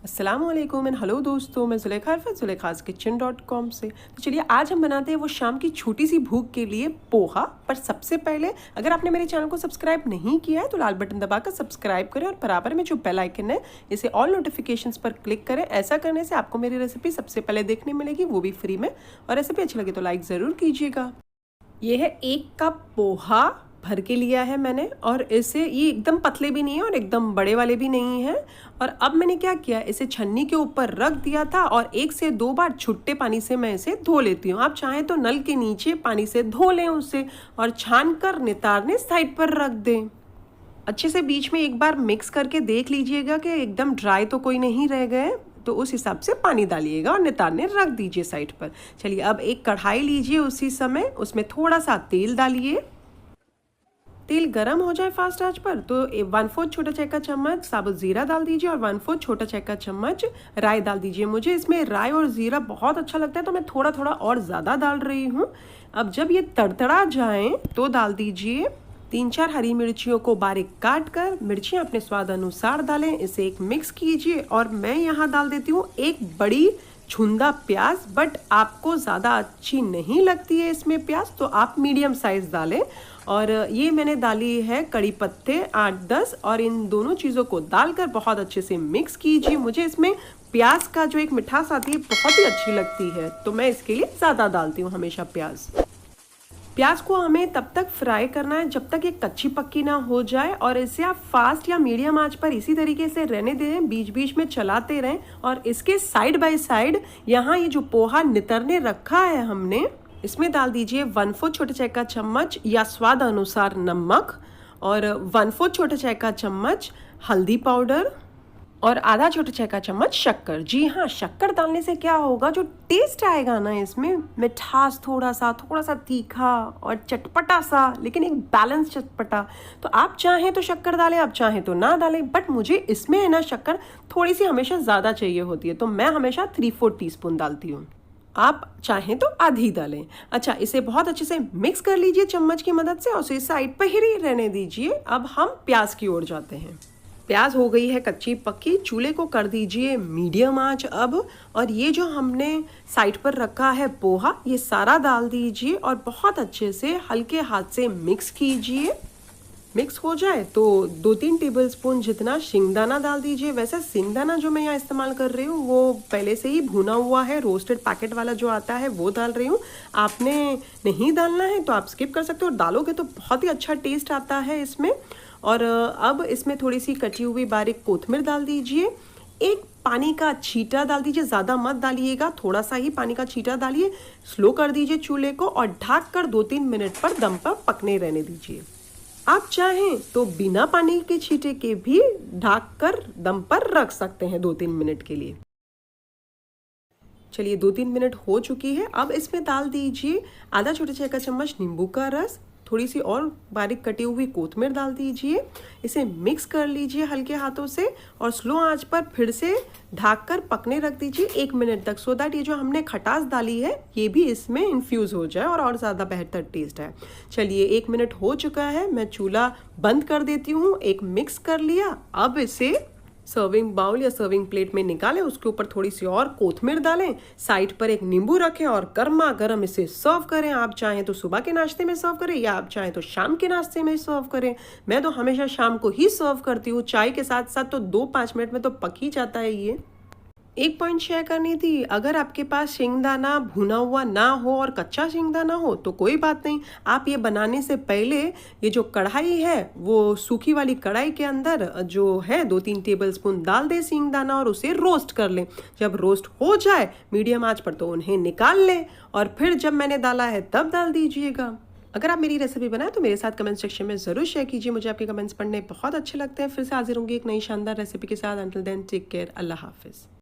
अस्सलामुअलैकुम and hello दोस्तों, मैं जुलेखास kitchen.com से। तो चलिए आज हम बनाते हैं वो शाम की छोटी सी भूख के लिए पोहा। पर सबसे पहले अगर आपने मेरे चैनल को सब्सक्राइब नहीं किया है तो लाल बटन दबाकर सब्सक्राइब करें और बराबर में जो बेल आइकन है इसे ऑल नोटिफिकेशंस पर क्लिक करें। ऐसा करने से आपको मेरी रेसिपी सबसे पहले देखने मिलेगी, वो भी फ्री में। और रेसिपी अच्छी लगे तो लाइक ज़रूर कीजिएगा। ये है 1 कप पोहा भर के लिया है मैंने, और इसे ये एकदम पतले भी नहीं है और एकदम बड़े वाले भी नहीं है। और अब मैंने क्या किया, इसे छन्नी के ऊपर रख दिया था और 1 से 2 बार छुट्टे पानी से मैं इसे धो लेती हूँ। आप चाहें तो नल के नीचे पानी से धो लें उसे और छान कर नितारने साइड पर रख दें। अच्छे से बीच में एक बार मिक्स करके देख लीजिएगा कि एकदम ड्राई तो कोई नहीं रह गए, तो उस हिसाब से पानी डालिएगा और नितारने रख दीजिए साइड पर। चलिए अब एक कढ़ाई लीजिए, उसी समय उसमें थोड़ा सा तेल डालिए। तेल गरम हो जाए फास्ट आंच पर तो 1/4 छोटा चाय का चम्मच साबुत जीरा डाल दीजिए और 1/4 छोटा चाय का चम्मच राई डाल दीजिए। मुझे इसमें राई और जीरा बहुत अच्छा लगता है तो मैं थोड़ा थोड़ा और ज़्यादा डाल रही हूँ। अब जब ये तड़तड़ा जाए तो डाल दीजिए 3-4 हरी मिर्चियों को बारीक काट कर। मिर्चियाँ अपने स्वाद अनुसार डालें, इसे एक मिक्स कीजिए। और मैं यहाँ डाल देती हूँ एक बड़ी छुंदा प्याज, बट आपको ज़्यादा अच्छी नहीं लगती है इसमें प्याज तो आप मीडियम साइज़ डालें। और ये मैंने डाली है कड़ी पत्ते 8-10, और इन दोनों चीज़ों को डालकर बहुत अच्छे से मिक्स कीजिए। मुझे इसमें प्याज का जो एक मिठास आती है बहुत ही अच्छी लगती है, तो मैं इसके लिए ज़्यादा डालती हूँ हमेशा प्याज को हमें तब तक फ्राई करना है जब तक ये कच्ची पक्की ना हो जाए, और इसे आप फास्ट या मीडियम आंच पर इसी तरीके से रहने दें, बीच बीच में चलाते रहें। और इसके साइड बाय साइड यहाँ ये जो पोहा नितरने रखा है हमने, इसमें डाल दीजिए 1/4 छोटे चाय का चम्मच या स्वाद अनुसार नमक, और 1/4 छोटे चाय का चम्मच हल्दी पाउडर, और आधा छोटा चाय का चम्मच शक्कर। जी हाँ, शक्कर डालने से क्या होगा, जो टेस्ट आएगा ना इसमें, मिठास थोड़ा सा तीखा और चटपटा सा, लेकिन एक बैलेंस चटपटा। तो आप चाहें तो शक्कर डालें, आप चाहें तो ना डालें, बट मुझे इसमें है ना शक्कर थोड़ी सी हमेशा ज़्यादा चाहिए होती है, तो मैं हमेशा 3/4 टीस्पून डालती हूँ। आप चाहें तो आधी डालें। अच्छा, इसे बहुत अच्छे से मिक्स कर लीजिए चम्मच की मदद से और उसे साइड पर ही रहने दीजिए। अब हम प्याज की ओर जाते हैं। प्याज हो गई है कच्ची पक्की, चूल्हे को कर दीजिए मीडियम आंच अब। और ये जो हमने साइड पर रखा है पोहा, ये सारा डाल दीजिए और बहुत अच्छे से हल्के हाथ से मिक्स कीजिए। मिक्स हो जाए तो 2-3 टेबलस्पून जितना शिंगदाना डाल दीजिए। वैसे शिंगदाना जो मैं यहाँ इस्तेमाल कर रही हूँ वो पहले से ही भुना हुआ है, रोस्टेड पैकेट वाला जो आता है वो डाल रही हूँ। आपने नहीं डालना है तो आप स्किप कर सकते हो, और डालोगे तो बहुत ही अच्छा टेस्ट आता है इसमें। और अब इसमें थोड़ी सी कटी हुई बारीक कोथमीर डाल दीजिए। एक पानी का छींटा डाल दीजिए, ज़्यादा मत डालिएगा, थोड़ा सा ही पानी का छींटा डालिए। स्लो कर दीजिए चूल्हे को और ढक कर 2-3 मिनट पर दम पर पकने रहने दीजिए। आप चाहें तो बिना पानी के छींटे के भी ढक कर दम पर रख सकते हैं 2-3 मिनट के लिए। चलिए 2-3 मिनट हो चुकी है। अब इसमें डाल दीजिए आधा छोटा चाय का चम्मच नींबू का रस, थोड़ी सी और बारीक कटी हुई कोथमीर डाल दीजिए। इसे मिक्स कर लीजिए हल्के हाथों से और स्लो आंच पर फिर से ढक कर पकने रख दीजिए 1 मिनट तक, सो दैट ये जो हमने खटास डाली है ये भी इसमें इन्फ्यूज़ हो जाए और ज़्यादा बेहतर टेस्ट है। चलिए 1 मिनट हो चुका है, मैं चूल्हा बंद कर देती हूँ। एक मिक्स कर लिया। अब इसे सर्विंग बाउल या सर्विंग प्लेट में निकालें, उसके ऊपर थोड़ी सी और कोथमीर डालें, साइड पर एक नींबू रखें और गर्मा गर्म इसे सर्व करें। आप चाहें तो सुबह के नाश्ते में सर्व करें या आप चाहें तो शाम के नाश्ते में सर्व करें। मैं तो हमेशा शाम को ही सर्व करती हूँ, चाय के साथ साथ तो 2-5 मिनट में तो पक ही जाता है ये। एक पॉइंट शेयर करनी थी, अगर आपके पास शिंगदाना भुना हुआ ना हो और कच्चा शिंगदाना हो तो कोई बात नहीं, आप ये बनाने से पहले ये जो कढ़ाई है वो सूखी वाली कढ़ाई के अंदर जो है 2-3 टेबलस्पून डाल दें शिंगदाना और उसे रोस्ट कर लें। जब रोस्ट हो जाए मीडियम आंच पर तो उन्हें निकाल लें और फिर जब मैंने डाला है तब डाल दीजिएगा। अगर आप मेरी रेसिपी बनाएं तो मेरे साथ कमेंट सेक्शन में ज़रूर शेयर कीजिए, मुझे आपके कमेंट्स पढ़ने बहुत अच्छे लगते हैं। फिर से हाजिर होंगी एक नई शानदार रेसिपी के साथ। अंटिल देन टेक केयर, अल्लाह हाफिज़।